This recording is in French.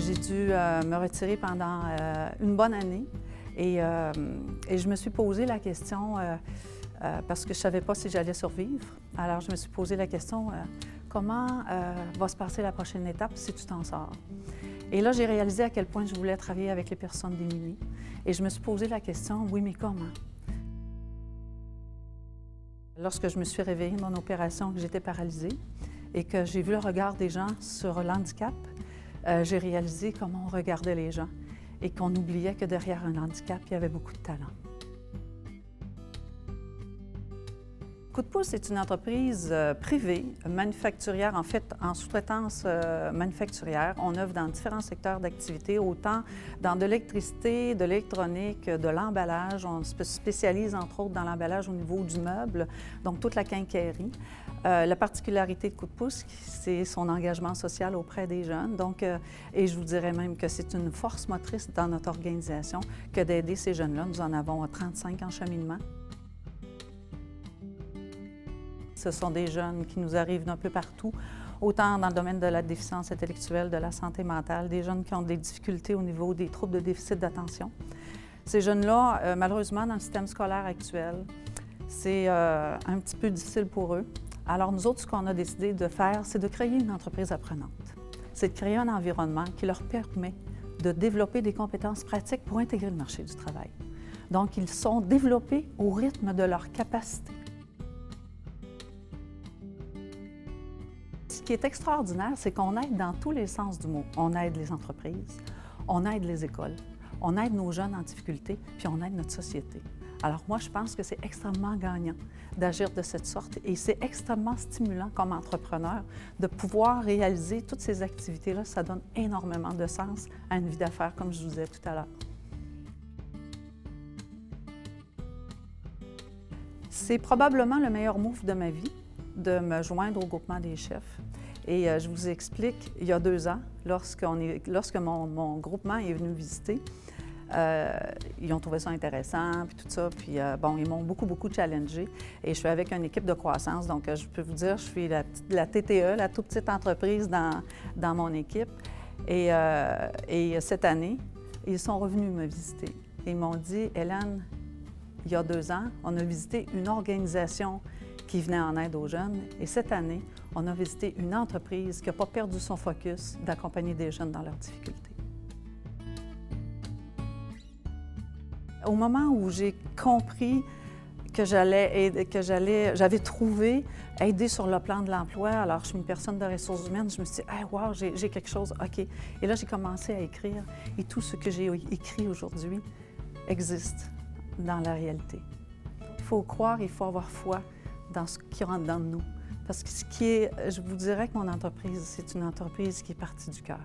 J'ai dû me retirer pendant une bonne année et je me suis posé la question, parce que je ne savais pas si j'allais survivre. Alors je me suis posé la question, comment va se passer la prochaine étape si tu t'en sors? Et là, j'ai réalisé à quel point je voulais travailler avec les personnes démunies. Et je me suis posé la question, oui, mais comment? Lorsque je me suis réveillée de mon opération, que j'étais paralysée et que j'ai vu le regard des gens sur l'handicap, j'ai réalisé comment on regardait les gens et qu'on oubliait que derrière un handicap, il y avait beaucoup de talent. Coup de pouce est une entreprise privée, manufacturière, en fait, en sous-traitance manufacturière. On œuvre dans différents secteurs d'activité, autant dans de l'électricité, de l'électronique, de l'emballage. On se spécialise, entre autres, dans l'emballage au niveau du meuble, donc toute la quincaillerie. La particularité de Coup de pouce, c'est son engagement social auprès des jeunes. Donc, et je vous dirais même que c'est une force motrice dans notre organisation que d'aider ces jeunes-là. Nous en avons 35 en cheminement. Ce sont des jeunes qui nous arrivent d'un peu partout, autant dans le domaine de la déficience intellectuelle, de la santé mentale, des jeunes qui ont des difficultés au niveau des troubles de déficit d'attention. Ces jeunes-là, malheureusement, dans le système scolaire actuel, c'est un petit peu difficile pour eux. Alors nous autres, ce qu'on a décidé de faire, c'est de créer une entreprise apprenante. C'est de créer un environnement qui leur permet de développer des compétences pratiques pour intégrer le marché du travail. Donc, ils sont développés au rythme de leur capacité. Ce qui est extraordinaire, c'est qu'on aide dans tous les sens du mot. On aide les entreprises, on aide les écoles, on aide nos jeunes en difficulté, puis on aide notre société. Alors moi, je pense que c'est extrêmement gagnant d'agir de cette sorte et c'est extrêmement stimulant comme entrepreneur de pouvoir réaliser toutes ces activités-là. Ça donne énormément de sens à une vie d'affaires, comme je vous disais tout à l'heure. C'est probablement le meilleur move de ma vie, de me joindre au groupement des chefs. Et je vous explique, il y a 2 ans, lorsque mon groupement est venu visiter, ils ont trouvé ça intéressant, puis tout ça, puis bon, ils m'ont beaucoup challengé. Et je suis avec une équipe de croissance, donc je peux vous dire, je suis la TTE, la toute petite entreprise dans mon équipe. Et cette année, ils sont revenus me visiter. Et ils m'ont dit, Hélène, il y a 2 ans, on a visité une organisation qui venait en aide aux jeunes. Et cette année, on a visité une entreprise qui n'a pas perdu son focus d'accompagner des jeunes dans leurs difficultés. Au moment où j'ai compris que j'avais trouvé aider sur le plan de l'emploi, alors je suis une personne de ressources humaines, je me suis dit, hey, wow, j'ai quelque chose, OK. Et là, j'ai commencé à écrire et tout ce que j'ai écrit aujourd'hui existe dans la réalité. Il faut croire, il faut avoir foi dans ce qui rentre dans nous. Parce que je vous dirais que mon entreprise, c'est une entreprise qui est partie du cœur.